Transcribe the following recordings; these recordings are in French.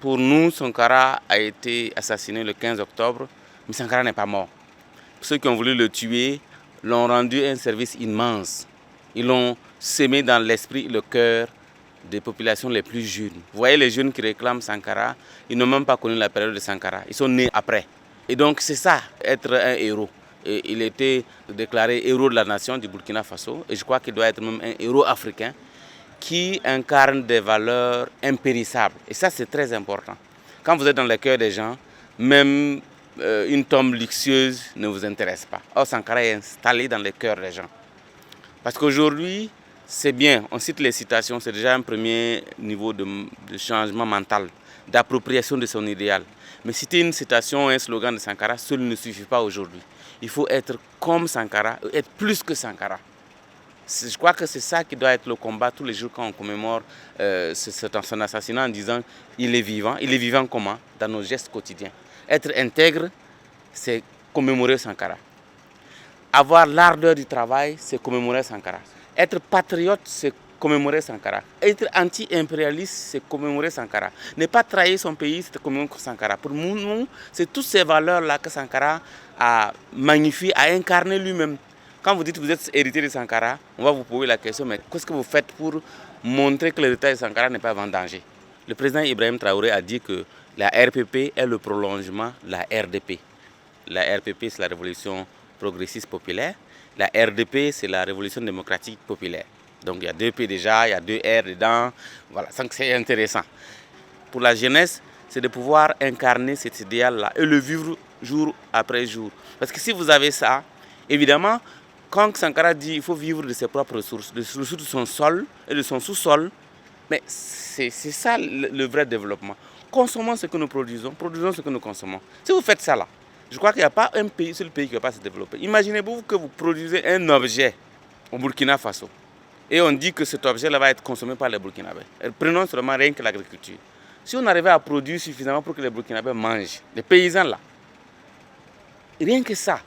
Pour nous, Sankara a été assassiné le 15 octobre, mais Sankara n'est pas mort. Ceux qui ont voulu le tuer l'ont rendu un service immense. Ils l'ont sémé dans l'esprit et le cœur des populations les plus jeunes. Vous voyez les jeunes qui réclament Sankara, ils n'ont même pas connu la période de Sankara, ils sont nés après. Et donc c'est ça, être un héros. Et il était déclaré héros de la nation du Burkina Faso, et je crois qu'il doit être même un héros africain qui incarne des valeurs impérissables. Et ça c'est très important. Quand vous êtes dans le cœur des gens, même une tombe luxueuse ne vous intéresse pas. Or Sankara est installé dans le cœur des gens. Parce qu'aujourd'hui, c'est bien, on cite les citations, c'est déjà un premier niveau de changement mental, d'appropriation de son idéal. Mais citer une citation, un slogan de Sankara, seul ne suffit pas aujourd'hui. Il faut être comme Sankara, être plus que Sankara. Je crois que c'est ça qui doit être le combat tous les jours quand on commémore son assassinat en disant il est vivant. Il est vivant comment? Dans nos gestes quotidiens. Être intègre, c'est commémorer Sankara. Avoir l'ardeur du travail, c'est commémorer Sankara. Être patriote, c'est commémorer Sankara. Être anti-impérialiste, c'est commémorer Sankara. Ne pas trahir son pays, c'est commémorer Sankara. Pour nous, c'est toutes ces valeurs-là que Sankara a magnifiées, a incarnées lui-même. Quand vous dites que vous êtes héritier de Sankara, on va vous poser la question, mais qu'est-ce que vous faites pour montrer que l'héritage de Sankara n'est pas en danger? Le président Ibrahim Traoré a dit que la RPP est le prolongement de la RDP. La RPP, c'est la Révolution progressiste populaire. La RDP, c'est la Révolution démocratique populaire. Donc il y a 2 P déjà, il y a 2 R dedans. Voilà, c'est intéressant. Pour la jeunesse, c'est de pouvoir incarner cet idéal-là et le vivre jour après jour. Parce que si vous avez ça, évidemment, quand Sankara dit qu'il faut vivre de ses propres ressources, des ressources de son sol et de son sous-sol, mais c'est ça le vrai développement. Consommons ce que nous produisons ce que nous consommons. Si vous faites ça là, je crois qu'il n'y a pas un pays, seul pays qui ne va pas se développer. Imaginez-vous que vous produisez un objet au Burkina Faso et on dit que cet objet-là va être consommé par les Burkinabés. Prenons seulement rien que l'agriculture. Si on arrivait à produire suffisamment pour que les Burkinabés mangent, les paysans là, rien que ça,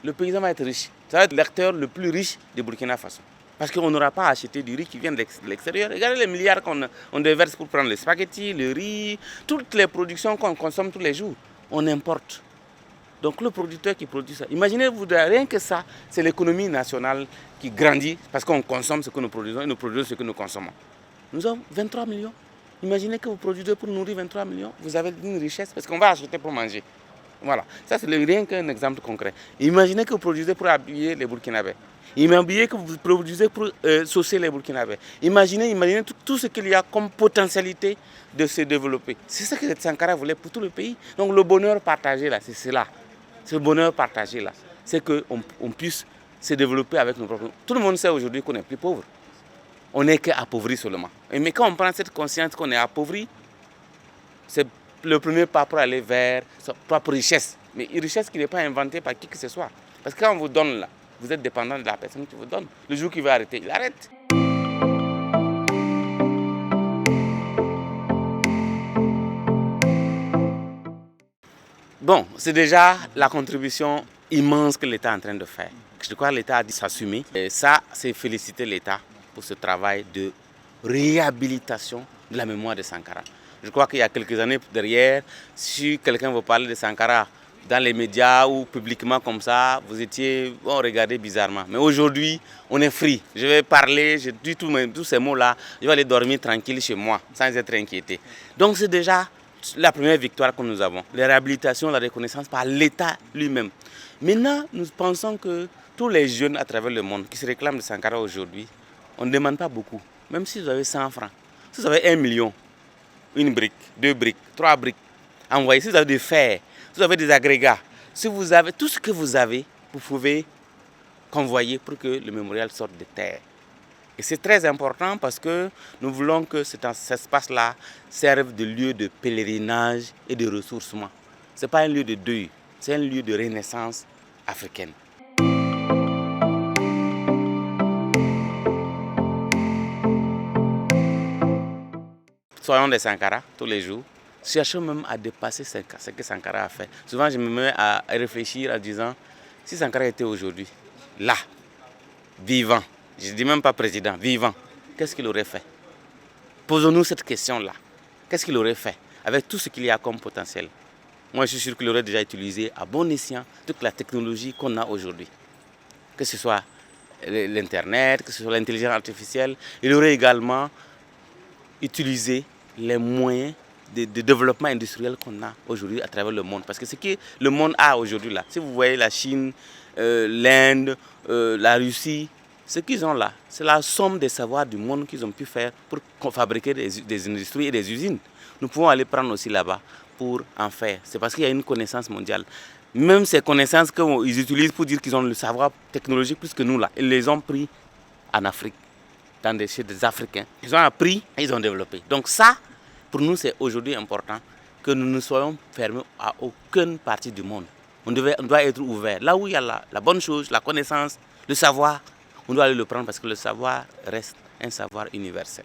le paysan va être riche. Ça va être l'acteur le plus riche du Burkina Faso. Parce qu'on n'aura pas acheté du riz qui vient de l'extérieur. Regardez les milliards qu'on déverse pour prendre les spaghettis, le riz, toutes les productions qu'on consomme tous les jours, on importe. Donc le producteur qui produit ça, imaginez-vous, rien que ça, c'est l'économie nationale qui grandit parce qu'on consomme ce que nous produisons et nous produisons ce que nous consommons. Nous avons 23 millions. Imaginez que vous produisez pour nourrir 23 millions, vous avez une richesse parce qu'on va acheter pour manger. Voilà, ça c'est rien qu'un exemple concret. Imaginez que vous produisez pour habiller les Burkinabés. Imaginez que vous produisez pour saucer les Burkinabés. Imaginez tout ce qu'il y a comme potentialité de se développer. C'est ça que Sankara voulait pour tout le pays. Donc le bonheur partagé là, c'est cela. Ce bonheur partagé là, c'est qu'on puisse se développer avec nos propres... Tout le monde sait aujourd'hui qu'on est plus pauvre. On n'est qu'appauvri seulement. Mais quand on prend cette conscience qu'on est appauvri, c'est le premier pas pour aller vers sa propre richesse. Mais une richesse qui n'est pas inventée par qui que ce soit. Parce que quand on vous donne là, vous êtes dépendant de la personne qui vous donne. Le jour qu'il va arrêter, il arrête. Bon, c'est déjà la contribution immense que l'État est en train de faire. Je crois que l'État a dû s'assumer. Et ça, c'est féliciter l'État pour ce travail de réhabilitation de la mémoire de Sankara. Je crois qu'il y a quelques années derrière, si quelqu'un vous parlait de Sankara dans les médias ou publiquement comme ça, vous étiez regardé bizarrement. Mais aujourd'hui, on est free. Je vais parler, je dis tous ces mots-là, je vais aller dormir tranquille chez moi, sans être inquiété. Donc c'est déjà la première victoire que nous avons. La réhabilitation, la reconnaissance par l'État lui-même. Maintenant, nous pensons que tous les jeunes à travers le monde qui se réclament de Sankara aujourd'hui, on ne demande pas beaucoup. Même si vous avez 100 francs, si vous avez 1 million, une brique, 2 briques, 3 briques, envoyez. Si vous avez des fer, si vous avez des agrégats, si vous avez tout ce que vous avez, vous pouvez convoyer pour que le mémorial sorte de terre. Et c'est très important parce que nous voulons que cet espace-là serve de lieu de pèlerinage et de ressourcement. Ce n'est pas un lieu de deuil, c'est un lieu de renaissance africaine. Soyons des Sankara tous les jours. Cherchons même à dépasser ce que Sankara a fait. Souvent, je me mets à réfléchir en disant, si Sankara était aujourd'hui, là, vivant, je ne dis même pas président, vivant, qu'est-ce qu'il aurait fait? Posons-nous cette question-là. Qu'est-ce qu'il aurait fait? avec tout ce qu'il y a comme potentiel. Moi, je suis sûr qu'il aurait déjà utilisé à bon escient toute la technologie qu'on a aujourd'hui. Que ce soit l'Internet, que ce soit l'intelligence artificielle. Il aurait également utilisé les moyens de développement industriel qu'on a aujourd'hui à travers le monde. Parce que ce que le monde a aujourd'hui là, si vous voyez la Chine, l'Inde, la Russie, ce qu'ils ont là, c'est la somme des savoirs du monde qu'ils ont pu faire pour fabriquer des industries et des usines. Nous pouvons aller prendre aussi là-bas pour en faire. C'est parce qu'il y a une connaissance mondiale. Même ces connaissances qu'ils utilisent pour dire qu'ils ont le savoir technologique plus que nous là, ils les ont pris en Afrique, chez des Africains. Ils ont appris et ils ont développé. Donc ça, pour nous, c'est aujourd'hui important que nous ne soyons fermés à aucune partie du monde. On doit être ouvert. Là où il y a la bonne chose, la connaissance, le savoir, on doit aller le prendre parce que le savoir reste un savoir universel.